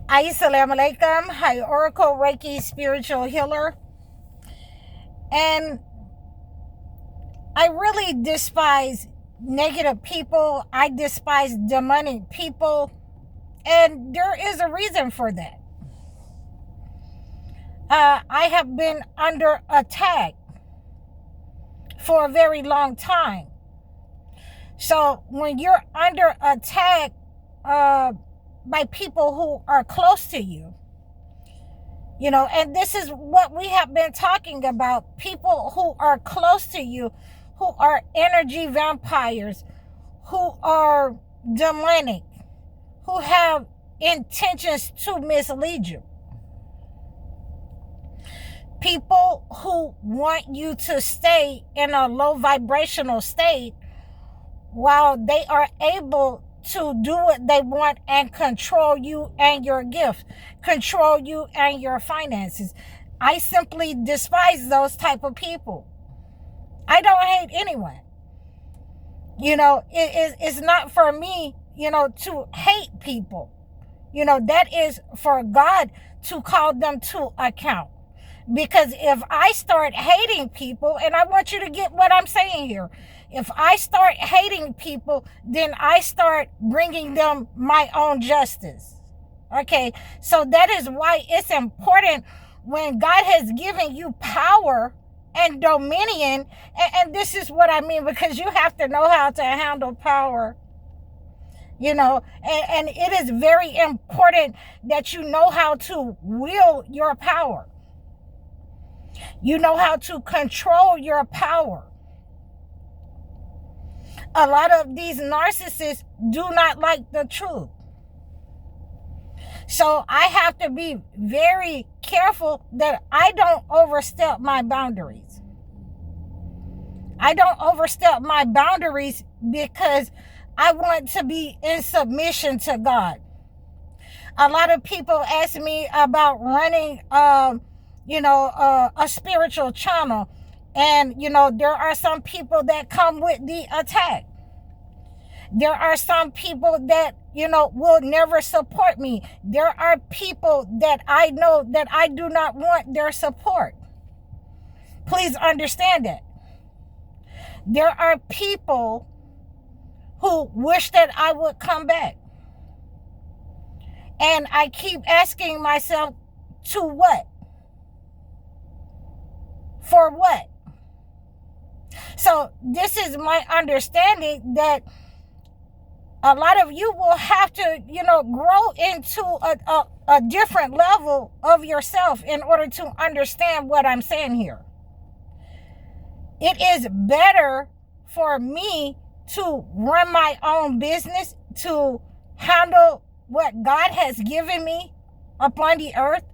Assalamu alaikum. Hi, Oracle Reiki spiritual healer. And I really despise negative people. I despise demonic people. And there is a reason for that. I have been under attack for a very long time. So when you're under attack by people who are close to you, and this is what we have been talking about, people who are close to you, who are energy vampires, who are demonic, who have intentions to mislead you. People who want you to stay in a low vibrational state while they are able to do what they want and control you and your gift, control you and your finances. I simply despise those type of people. I don't hate anyone. It's not for me, to hate people. That is for God to call them to account. Because if I start hating people, and I want you to get what I'm saying here, if I start hating people, then I start bringing them my own justice. Okay, so that is why it's important when God has given you power and dominion, and this is what I mean, because you have to know how to handle power. And it is very important that you know how to wield your power. You know how to control your power. A lot of these narcissists do not like the truth. So I have to be very careful that I don't overstep my boundaries. I don't overstep my boundaries because I want to be in submission to God. A lot of people ask me about running a spiritual channel, and there are some people that come with the attack. There are some people that will never support me. There are people that I know that I do not want their support. Please understand that. There are people who wish that I would come back, and I keep asking myself, to what? For what? So this is my understanding that a lot of you will have to, grow into a different level of yourself in order to understand what I'm saying here. It is better for me to run my own business, to handle what God has given me upon the earth,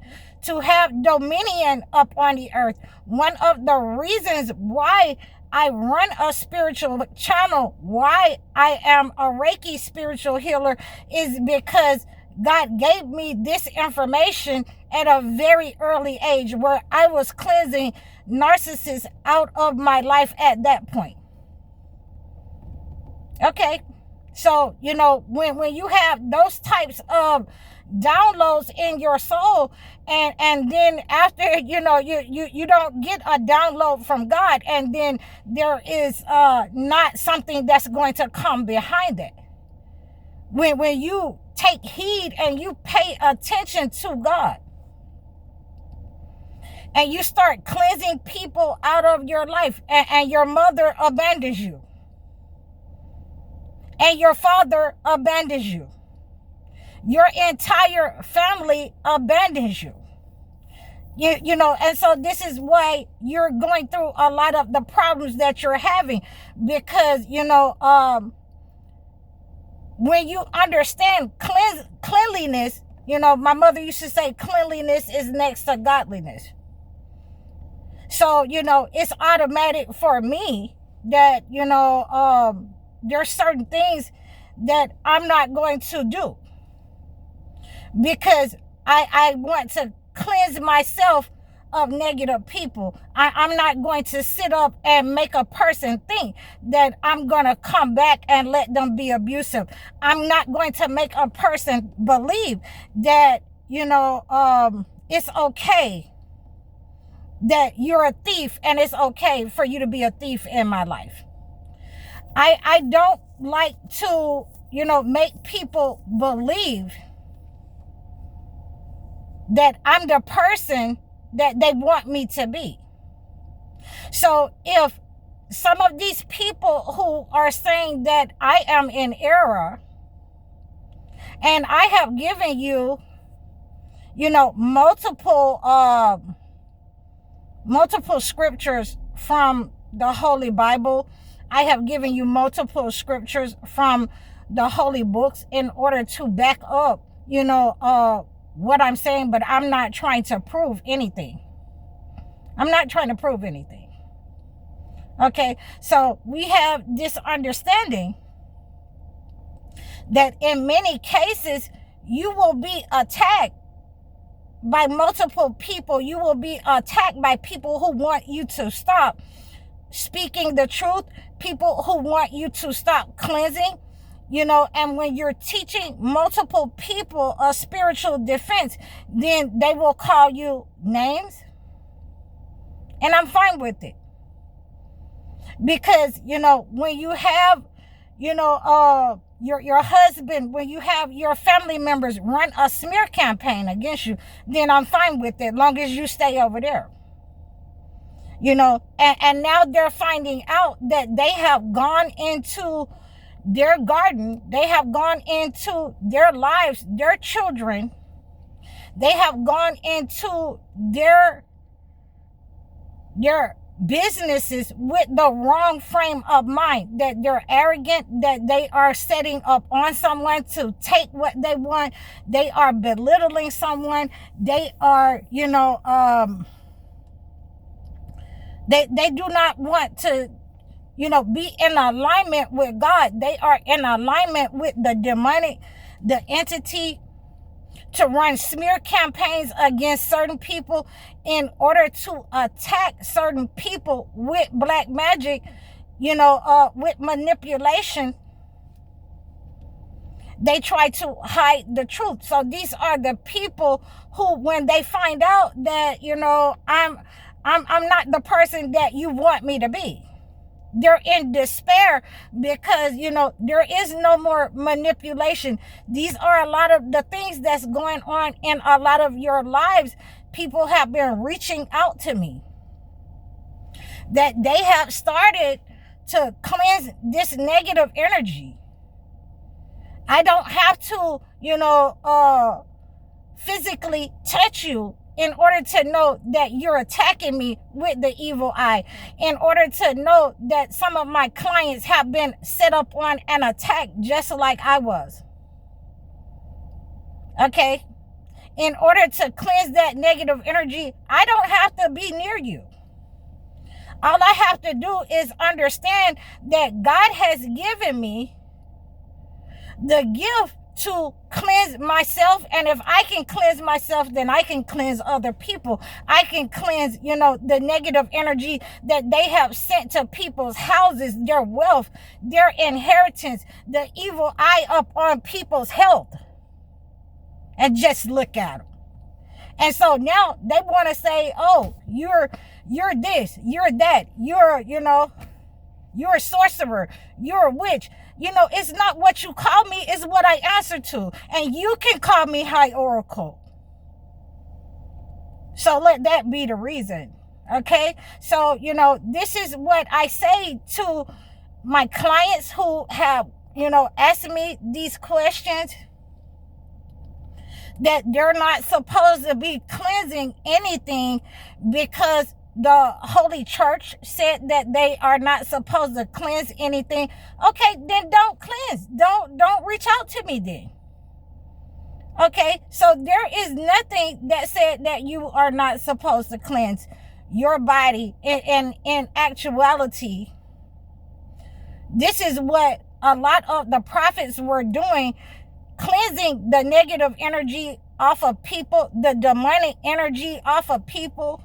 to have dominion upon the earth. One of the reasons why I run a spiritual channel, why I am a Reiki spiritual healer, is because God gave me this information at a very early age, where I was cleansing narcissists out of my life at that point. Okay, so when you have those types of downloads in your soul, and then after you don't get a download from God, and then there is not something that's going to come behind it. When you take heed and you pay attention to God, and you start cleansing people out of your life, and your mother abandons you, and your father abandons you, your entire family abandons you. And so this is why you're going through a lot of the problems that you're having, because when you understand cleanliness, my mother used to say cleanliness is next to godliness. So it's automatic for me that there's certain things that I'm not going to do, because I want to cleanse myself of negative people. I'm not going to sit up and make a person think that I'm going to come back and let them be abusive. I'm not going to make a person believe that it's okay that you're a thief, and it's okay for you to be a thief in my life. I don't like to, make people believe that I'm the person that they want me to be. So if some of these people who are saying that I am in error, and I have given you, multiple scriptures from the Holy Bible. I have given you multiple scriptures from the holy books in order to back up, what I'm saying, but I'm not trying to prove anything. I'm not trying to prove anything. Okay, so we have this understanding that in many cases, you will be attacked by multiple people. You will be attacked by people who want you to stop speaking the truth, people who want you to stop cleansing, and when you're teaching multiple people a spiritual defense, then they will call you names. And I'm fine with it. Because, when you have, your husband, when you have your family members run a smear campaign against you, then I'm fine with it, long as you stay over there. And now they're finding out that they have gone into their garden, they have gone into their lives, their children, they have gone into their businesses with the wrong frame of mind, that they're arrogant, that they are setting up on someone to take what they want, they are belittling someone, they are, they do not want to, be in alignment with God. They are in alignment with the demonic, the entity, to run smear campaigns against certain people in order to attack certain people with black magic, with manipulation. They try to hide the truth. So these are the people who, when they find out that, I'm not the person that you want me to be, they're in despair because, there is no more manipulation. These are a lot of the things that's going on in a lot of your lives. People have been reaching out to me that they have started to cleanse this negative energy. I don't have to, physically touch you in order to know that you're attacking me with the evil eye, in order to know that some of my clients have been set up on an attack just like I was. Okay? In order to cleanse that negative energy, I don't have to be near you. All I have to do is understand that God has given me the gift to cleanse myself, and if I can cleanse myself, then I can cleanse other people. I can cleanse, the negative energy that they have sent to people's houses, their wealth, their inheritance, the evil eye up on people's health. And just look at them. And so now they want to say, oh, you're this, you're that, you're a sorcerer, you're a witch. It's not what you call me, it's what I answer to. And you can call me High Oracle. So let that be the reason. Okay? So, this is what I say to my clients who have, asked me these questions, that they're not supposed to be cleansing anything because the Holy Church said that they are not supposed to cleanse anything. Okay, then don't cleanse. Don't reach out to me then. Okay, so there is nothing that said that you are not supposed to cleanse your body. In actuality, this is what a lot of the prophets were doing, cleansing the negative energy off of people, the demonic energy off of people.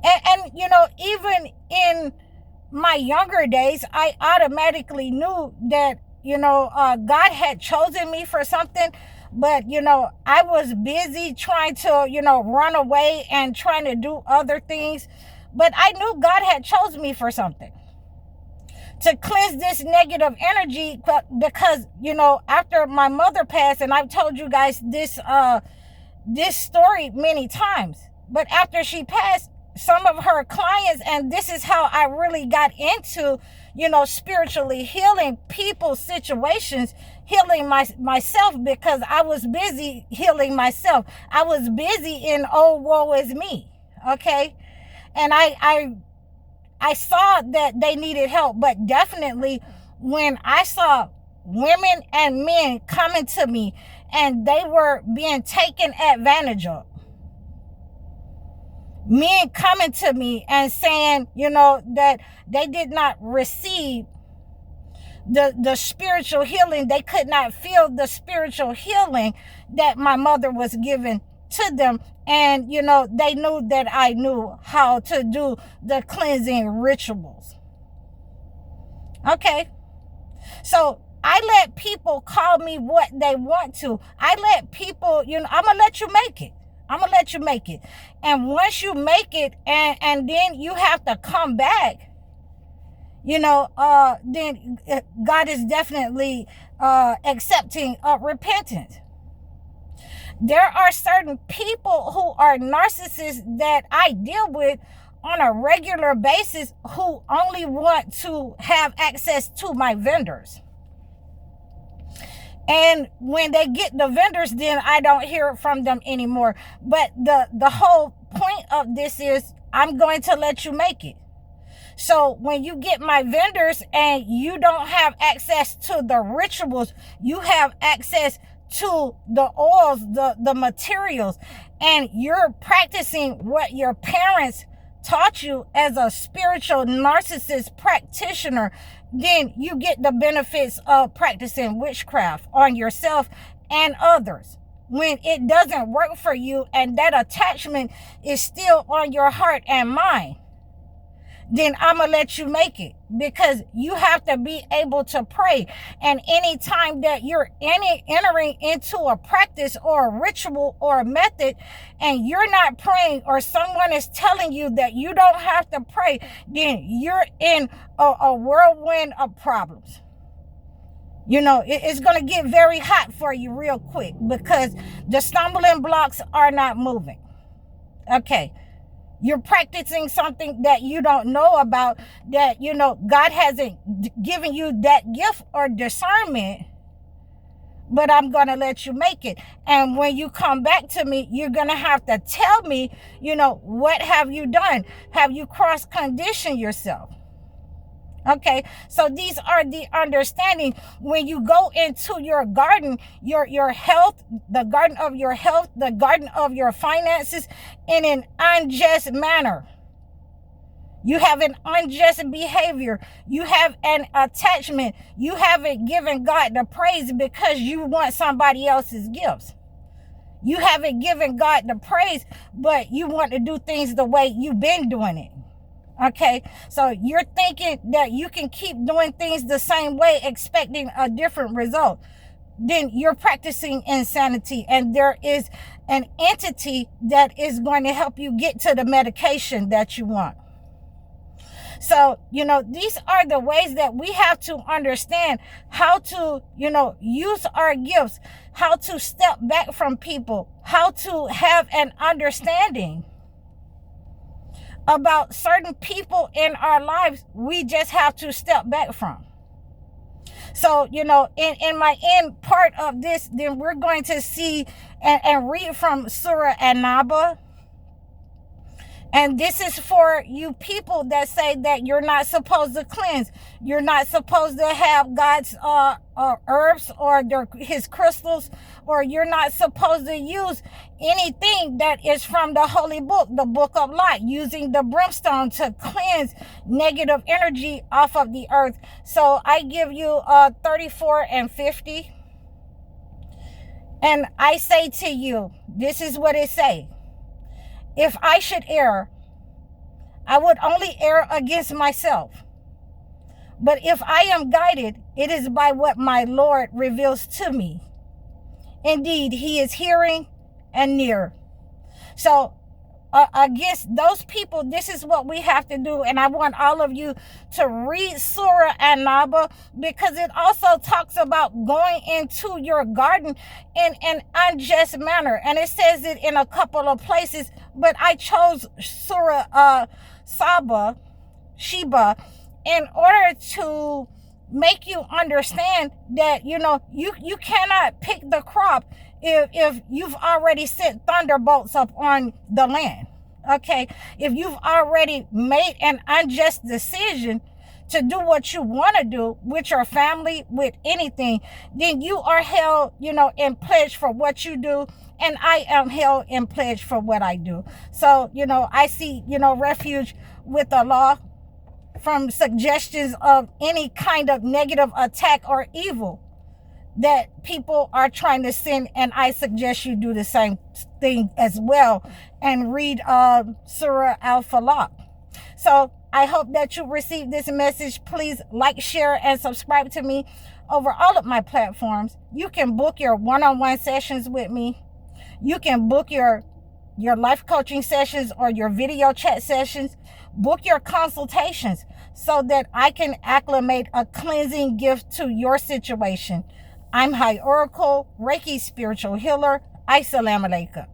And even in my younger days, I automatically knew that, God had chosen me for something. But, I was busy trying to, run away and trying to do other things. But I knew God had chosen me for something, to cleanse this negative energy, because, after my mother passed, and I've told you guys this story many times, but after she passed, some of her clients, and this is how I really got into, spiritually healing people's situations, healing myself, because I was busy healing myself. I was busy in, oh, woe is me. Okay. And I saw that they needed help, but definitely when I saw women and men coming to me and they were being taken advantage of, men coming to me and saying, that they did not receive the spiritual healing. They could not feel the spiritual healing that my mother was giving to them. And, they knew that I knew how to do the cleansing rituals. Okay. So I let people call me what they want to. I let people, I'm going to let you make it. I'm going to let you make it. And once you make it, and then you have to come back, then God is definitely accepting of repentance. There are certain people who are narcissists that I deal with on a regular basis, who only want to have access to my vendors. And when they get the vendors, then I don't hear from them anymore. But the whole point of this is, I'm going to let you make it. So when you get my vendors and you don't have access to the rituals, you have access to the oils, the materials, and you're practicing what your parents taught you as a spiritual narcissist practitioner, then you get the benefits of practicing witchcraft on yourself and others. When it doesn't work for you and that attachment is still on your heart and mind, then I'm going to let you make it, because you have to be able to pray. And anytime that you're entering into a practice or a ritual or a method and you're not praying, or someone is telling you that you don't have to pray, then you're in a whirlwind of problems. It's going to get very hot for you real quick, because the stumbling blocks are not moving. Okay. You're practicing something that you don't know about, that, God hasn't given you that gift or discernment, but I'm going to let you make it. And when you come back to me, you're going to have to tell me, what have you done? Have you cross-conditioned yourself? Okay, so these are the understanding. When you go into your garden, your health, the garden of your health, the garden of your finances, in an unjust manner. You have an unjust behavior. You have an attachment. You haven't given God the praise because you want somebody else's gifts. You haven't given God the praise, but you want to do things the way you've been doing it. Okay, so you're thinking that you can keep doing things the same way, expecting a different result. Then you're practicing insanity, and there is an entity that is going to help you get to the medication that you want. So, these are the ways that we have to understand how to, use our gifts, how to step back from people, how to have an understanding about certain people in our lives. We just have to step back from. So, in my end part of this, then we're going to see and read from Surah An-Naba. And this is for you people that say that you're not supposed to cleanse. You're not supposed to have God's herbs or his crystals, or you're not supposed to use anything that is from the holy book, the book of light, using the brimstone to cleanse negative energy off of the earth. So I give you 34 and 50. And I say to you, this is what it say. If I should err, I would only err against myself. But if I am guided, it is by what my Lord reveals to me. Indeed, he is hearing and near. So against those people, this is what we have to do. And I want all of you to read Surah An-Naba, because it also talks about going into your garden in an unjust manner. And it says it in a couple of places, but I chose Surah Sheba, in order to make you understand that, you cannot pick the crop if you've already sent thunderbolts up on the land. Okay, if you've already made an unjust decision to do what you want to do with your family, with anything, then you are held, in pledge for what you do, and I am held in pledge for what I do. So, I see, refuge with the law from suggestions of any kind of negative attack or evil that people are trying to send, and I suggest you do the same thing as well and read Surah Al-Falaq. So I hope that you receive this message. Please like, share, and subscribe to me over all of my platforms. You can book your one-on-one sessions with me. You can book your life coaching sessions or your video chat sessions. Book your consultations so that I can acclimate a cleansing gift to your situation. I'm High Oracle, Reiki spiritual healer. Assalamu alaikum.